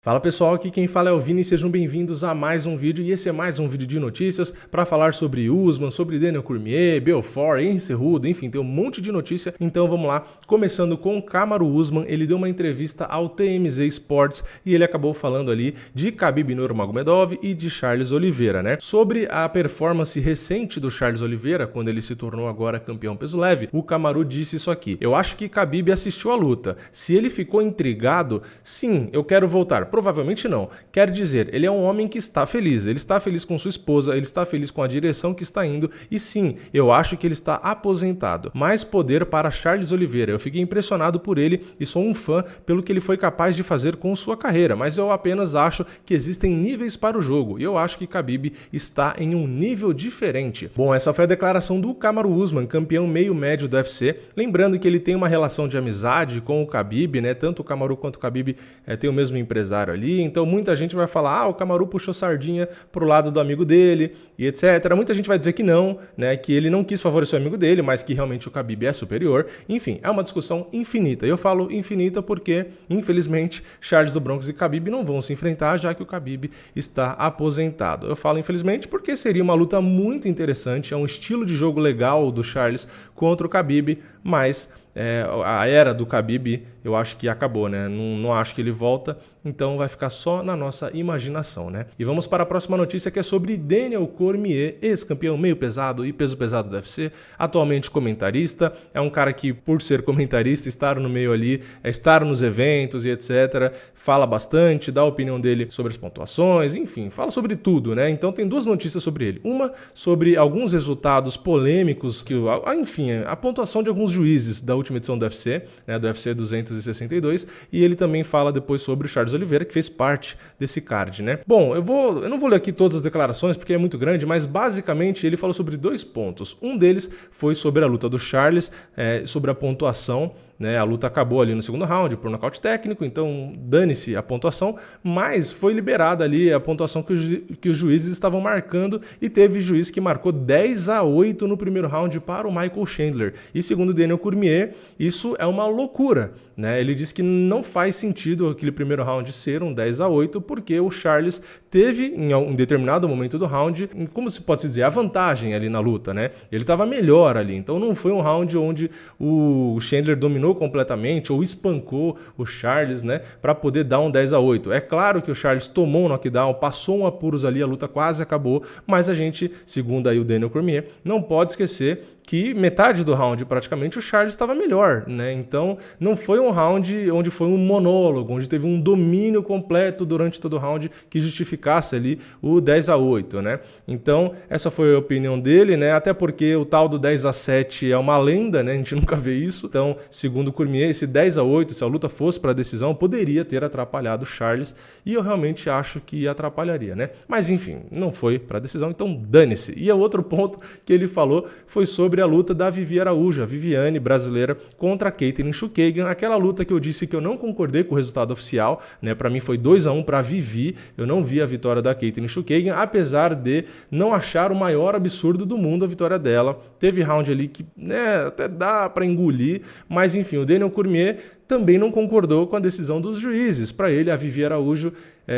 Fala pessoal, aqui quem fala é o Vini, sejam bem-vindos a mais um vídeo e esse é mais um vídeo de notícias para falar sobre Usman, sobre Daniel Cormier, Belfort, Henry Cejudo, enfim, tem um monte de notícia, então vamos lá, começando com o Kamaru Usman. Ele deu uma entrevista ao TMZ Sports e ele acabou falando ali de Khabib Nurmagomedov e de Charles Oliveira, né? Sobre a performance recente do Charles Oliveira, quando ele se tornou agora campeão peso leve, o Kamaru disse isso aqui: eu acho que Khabib assistiu a luta, se ele ficou intrigado, sim, eu quero voltar. Provavelmente não. Quer dizer, ele é um homem que está feliz. Ele está feliz com sua esposa, ele está feliz com a direção que está indo. E sim, eu acho que ele está aposentado. Mais poder para Charles Oliveira. Eu fiquei impressionado por ele e sou um fã pelo que ele foi capaz de fazer com sua carreira. Mas eu apenas acho que existem níveis para o jogo. E eu acho que Khabib está em um nível diferente. Bom, essa foi a declaração do Kamaru Usman, campeão meio-médio do UFC. Lembrando que ele tem uma relação de amizade com o Khabib, né? Tanto o Kamaru quanto o Khabib têm o mesmo empresário ali, então muita gente vai falar, o Kamaru puxou sardinha pro lado do amigo dele e etc. Muita gente vai dizer que não, né, que ele não quis favorecer o amigo dele, mas que realmente o Khabib é superior. Enfim, é uma discussão infinita. Eu falo infinita porque, infelizmente, Charles do Bronx e Khabib não vão se enfrentar, já que o Khabib está aposentado. Eu falo infelizmente porque seria uma luta muito interessante, é um estilo de jogo legal do Charles contra o Khabib, mas a era do Khabib eu acho que acabou, né? Não acho que ele volta, então vai ficar só na nossa imaginação, né? E vamos para a próxima notícia, que é sobre Daniel Cormier, ex-campeão meio pesado e peso pesado do UFC, atualmente comentarista. É um cara que, por ser comentarista, estar no meio ali, estar nos eventos e etc., fala bastante, dá a opinião dele sobre as pontuações, enfim, fala sobre tudo, né? Então tem duas notícias sobre ele. Uma sobre alguns resultados polêmicos, enfim, a pontuação de alguns juízes da última edição do UFC, né, do UFC 262, e ele também fala depois sobre o Charles Oliveira, que fez parte desse card, né? Bom, eu não vou ler aqui todas as declarações porque é muito grande, mas basicamente ele falou sobre dois pontos. Um deles foi sobre a luta do Charles, sobre a pontuação, né? A luta acabou ali no segundo round por nocaute técnico, então dane-se a pontuação, mas foi liberada ali a pontuação que os juízes estavam marcando e teve juiz que marcou 10-8 no primeiro round para o Michael Chandler. E segundo Daniel Cormier, isso é uma loucura, né? Ele disse que não faz sentido aquele primeiro round ser um 10-8 porque o Charles teve em um determinado momento do round, como se pode dizer, a vantagem ali na luta, né? Ele estava melhor ali, então não foi um round onde o Chandler dominou completamente ou espancou o Charles, né, para poder dar um 10-8. É claro que o Charles tomou um knockdown, passou um apuros ali, a luta quase acabou, mas a gente, segundo aí o Daniel Cormier, não pode esquecer que metade do round praticamente o Charles estava melhor, né? Então não foi um round onde foi um monólogo, onde teve um domínio completo durante todo o round que justificasse ali o 10-8, né? Então essa foi a opinião dele, né? Até porque o tal do 10-7 é uma lenda, né? A gente nunca vê isso. Então, segundo o Cormier, esse 10-8, se a luta fosse para a decisão, poderia ter atrapalhado o Charles, e eu realmente acho que atrapalharia, né? Mas enfim, não foi para a decisão, então dane-se. E o outro ponto que ele falou foi sobre a luta da Vivi Araújo, a Viviane brasileira, contra a Katlyn Chookagian, aquela luta que eu disse que eu não concordei com o resultado oficial, né? Para mim foi 2-1 para a Vivi, eu não vi a vitória da Katlyn Chookagian, apesar de não achar o maior absurdo do mundo a vitória dela. Teve round ali que, né, até dá para engolir, mas enfim, o Daniel Cormier também não concordou com a decisão dos juízes. Para ele, a Vivi Araújo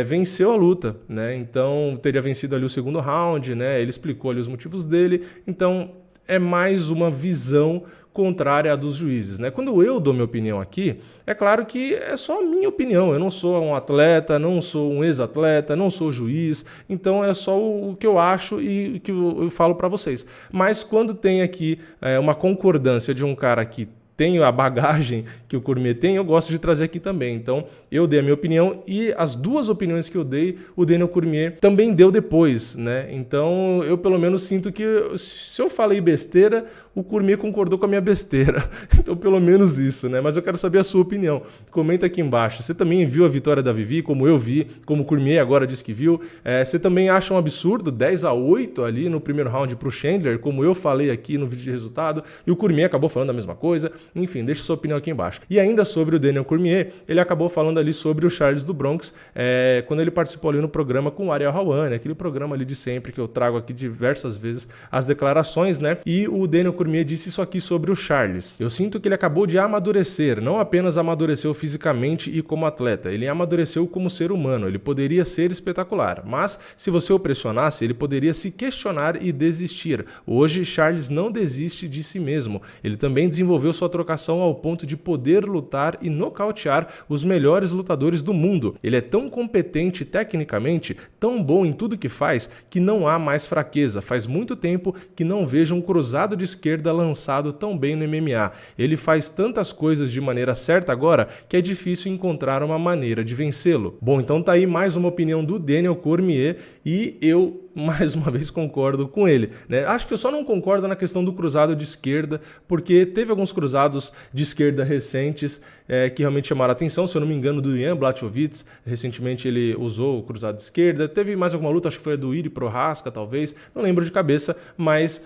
venceu a luta, né? Então teria vencido ali o segundo round, né? Ele explicou ali os motivos dele, então é mais uma visão contrária à dos juízes, né? Quando eu dou minha opinião aqui, é claro que é só a minha opinião, eu não sou um atleta, não sou um ex-atleta, não sou juiz, então é só o que eu acho e o que eu falo para vocês. Mas quando tem aqui uma concordância de um cara que tenho a bagagem que o Cormier tem, eu gosto de trazer aqui também. Então, eu dei a minha opinião e as duas opiniões que eu dei, o Daniel Cormier também deu depois, né? Então, eu pelo menos sinto que se eu falei besteira, o Cormier concordou com a minha besteira. Então, pelo menos isso, né? Mas eu quero saber a sua opinião. Comenta aqui embaixo. Você também viu a vitória da Vivi, como eu vi, como o Cormier agora disse que viu? Você também acha um absurdo 10-8 ali no primeiro round para o Chandler, como eu falei aqui no vídeo de resultado, e o Cormier acabou falando a mesma coisa? Enfim, deixe sua opinião aqui embaixo. E ainda sobre o Daniel Cormier, ele acabou falando ali sobre o Charles do Bronx, quando ele participou ali no programa com o Ariel Helwani, aquele programa ali de sempre que eu trago aqui diversas vezes as declarações, né? E o Daniel Cormier disse isso aqui sobre o Charles. Eu sinto que ele acabou de amadurecer, não apenas amadureceu fisicamente e como atleta, ele amadureceu como ser humano, ele poderia ser espetacular, mas se você o pressionasse, ele poderia se questionar e desistir. Hoje, Charles não desiste de si mesmo, ele também desenvolveu sua trocação ao ponto de poder lutar e nocautear os melhores lutadores do mundo. Ele é tão competente tecnicamente, tão bom em tudo que faz, que não há mais fraqueza. Faz muito tempo que não vejo um cruzado de esquerda lançado tão bem no MMA. Ele faz tantas coisas de maneira certa agora que é difícil encontrar uma maneira de vencê-lo. Bom, então tá aí mais uma opinião do Daniel Cormier e eu mais uma vez concordo com ele, né? Acho que eu só não concordo na questão do cruzado de esquerda, porque teve alguns cruzados de esquerda recentes que realmente chamaram a atenção, se eu não me engano, do Ian Blachowicz, recentemente ele usou o cruzado de esquerda, teve mais alguma luta, acho que foi a do Iri Prohaska, talvez, não lembro de cabeça, mas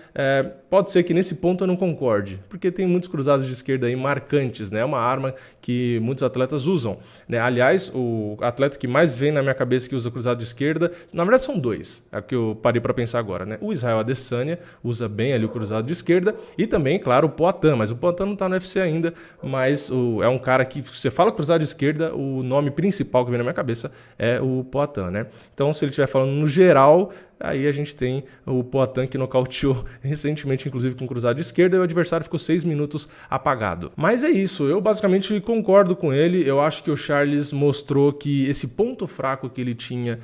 pode ser que nesse ponto eu não concorde, porque tem muitos cruzados de esquerda aí marcantes, né? É uma arma que muitos atletas usam, né? Aliás, o atleta que mais vem na minha cabeça que usa cruzado de esquerda, na verdade são dois, é o que eu parei para pensar agora, né? O Israel Adesanya usa bem ali o cruzado de esquerda e também, claro, o Poatan, mas o Poatan não está no UFC ainda, mas é um cara que, se você fala cruzado de esquerda, o nome principal que vem na minha cabeça é o Poatan, né? Então, se ele estiver falando no geral, aí a gente tem o Poatan que nocauteou recentemente, inclusive com cruzado de esquerda, e o adversário ficou 6 minutos apagado. Mas é isso, eu basicamente concordo com ele, eu acho que o Charles mostrou que esse ponto fraco que ele tinha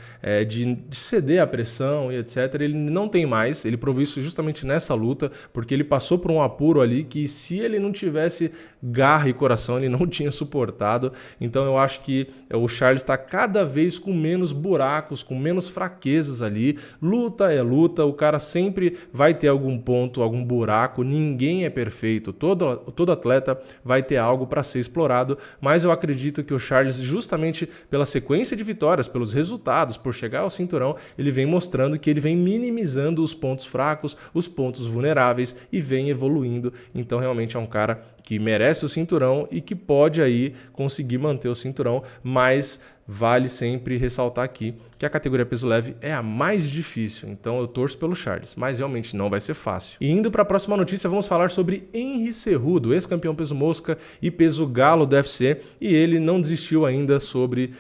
de ceder à pressão e etc, ele não tem mais, ele provou isso justamente nessa luta, porque ele passou por um apuro ali que se ele não tivesse garra e coração, ele não tinha suportado. Então eu acho que o Charles está cada vez com menos buracos, com menos fraquezas ali. Luta é luta, o cara sempre vai ter algum ponto, algum buraco, ninguém é perfeito, todo atleta vai ter algo para ser explorado, mas eu acredito que o Charles, justamente pela sequência de vitórias, pelos resultados, por chegar ao cinturão, ele vem mostrando que ele vem minimizando os pontos fracos, os pontos vulneráveis e vem evoluindo. Então realmente é um cara que merece o cinturão e que pode aí conseguir manter o cinturão, mas vale sempre ressaltar aqui que a categoria peso leve é a mais difícil, então eu torço pelo Charles, mas realmente não vai ser fácil. E indo para a próxima notícia, vamos falar sobre Henry Cejudo, ex-campeão peso mosca e peso galo do UFC, e ele não desistiu ainda sobre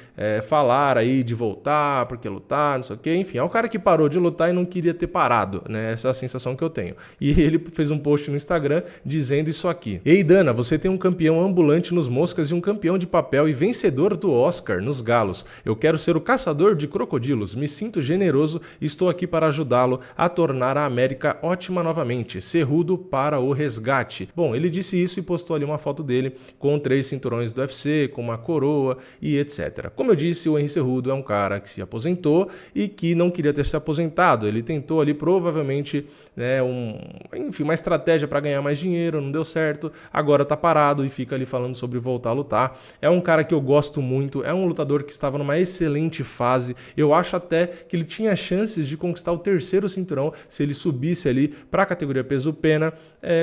falar aí de voltar, porque lutar, não sei o que, enfim, é um cara que parou de lutar e não queria ter parado, né? Essa é a sensação que eu tenho. E ele fez um post no Instagram dizendo isso aqui: "Ei Dana, você tem um campeão ambulante nos moscas e um campeão de papel e vencedor do Oscar nos galos. Eu quero ser o caçador de crocodilos, me sinto generoso e estou aqui para ajudá-lo a tornar a América ótima novamente. Cejudo para o resgate." Bom, ele disse isso e postou ali uma foto dele com 3 cinturões do UFC, com uma coroa e etc. Como eu disse, o Henry Cejudo é um cara que se aposentou e que não queria ter se aposentado. Ele tentou ali provavelmente uma estratégia para ganhar mais dinheiro, não deu certo, agora tá parado e fica ali falando sobre voltar a lutar. É um cara que eu gosto muito, é um lutador que estava numa excelente fase. Eu acho até que ele tinha chances de conquistar o 3º cinturão se ele subisse ali para a categoria peso pena.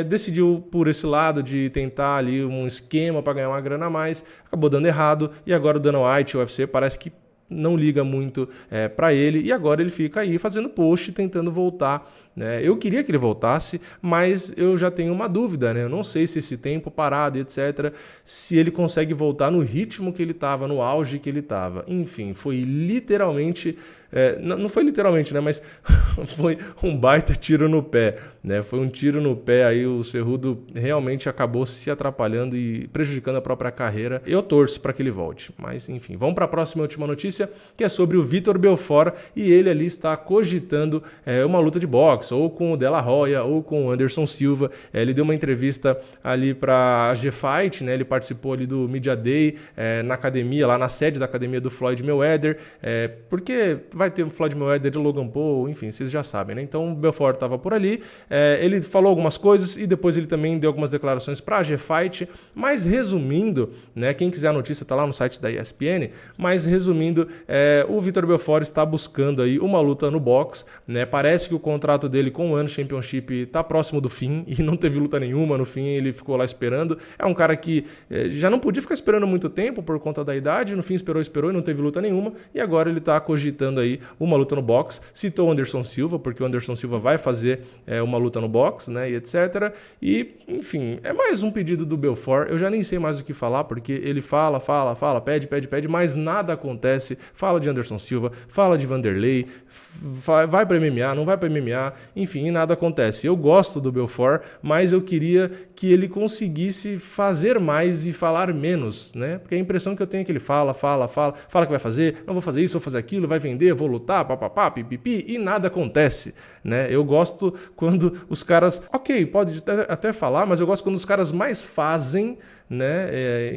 Decidiu por esse lado de tentar ali um esquema para ganhar uma grana a mais, acabou dando errado e agora o Dana White, o UFC, parece que não liga muito para ele e agora ele fica aí fazendo post tentando voltar, né? Eu queria que ele voltasse, mas eu já tenho uma dúvida, né? Eu não sei se esse tempo parado e etc, se ele consegue voltar no ritmo que ele estava, no auge que ele estava. Enfim, foi literalmente, não foi literalmente, né? Mas foi um baita tiro no pé, né? Foi um tiro no pé aí, o Cejudo realmente acabou se atrapalhando e prejudicando a própria carreira. Eu torço para que ele volte, mas enfim, vamos para a próxima e última notícia, que é sobre o Vitor Belfort, e ele ali está cogitando uma luta de boxe, ou com o De La Hoya, ou com o Anderson Silva. Ele deu uma entrevista ali para a G-Fight, né? Ele participou ali do Media Day na academia, lá na sede da academia do Floyd Mayweather, porque vai ter o Floyd Mayweather e o Logan Paul, enfim, vocês já sabem, né? Então o Belfort estava por ali, ele falou algumas coisas e depois ele também deu algumas declarações para a G-Fight, mas resumindo, né? Quem quiser a notícia tá lá no site da ESPN, mas resumindo, o Vitor Belfort está buscando aí uma luta no box, né? Parece que o contrato dele com o One Championship tá próximo do fim e não teve luta nenhuma no fim, ele ficou lá esperando. É um cara que já não podia ficar esperando muito tempo por conta da idade, no fim esperou e não teve luta nenhuma, e agora ele tá cogitando aí uma luta no box. Citou o Anderson Silva, porque o Anderson Silva vai fazer uma luta no box, né, e etc. E, enfim, é mais um pedido do Belfort. Eu já nem sei mais o que falar, porque ele fala, pede, mas nada acontece. Fala de Anderson Silva, fala de Vanderlei, vai pra MMA, não vai pra MMA, enfim, nada acontece. Eu gosto do Belfort, mas eu queria que ele conseguisse fazer mais e falar menos, né? Porque a impressão que eu tenho é que ele fala que vai fazer, não vou fazer isso, vou fazer aquilo, vai vender, vou lutar, papapá, pipipi, e nada acontece, né? Eu gosto quando os caras, ok, pode até falar, mas eu gosto quando os caras mais fazem, né?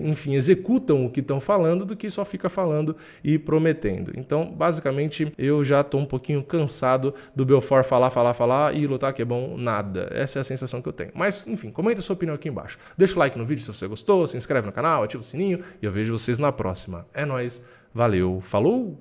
Enfim, executam o que estão falando do que só fica falando e prometendo. Então, basicamente, eu já tô um pouquinho cansado do Belfort falar e lutar que é bom, nada. Essa é a sensação que eu tenho. Mas, enfim, comenta a sua opinião aqui embaixo. Deixa o like no vídeo se você gostou, se inscreve no canal, ativa o sininho e eu vejo vocês na próxima. É nóis, valeu, falou!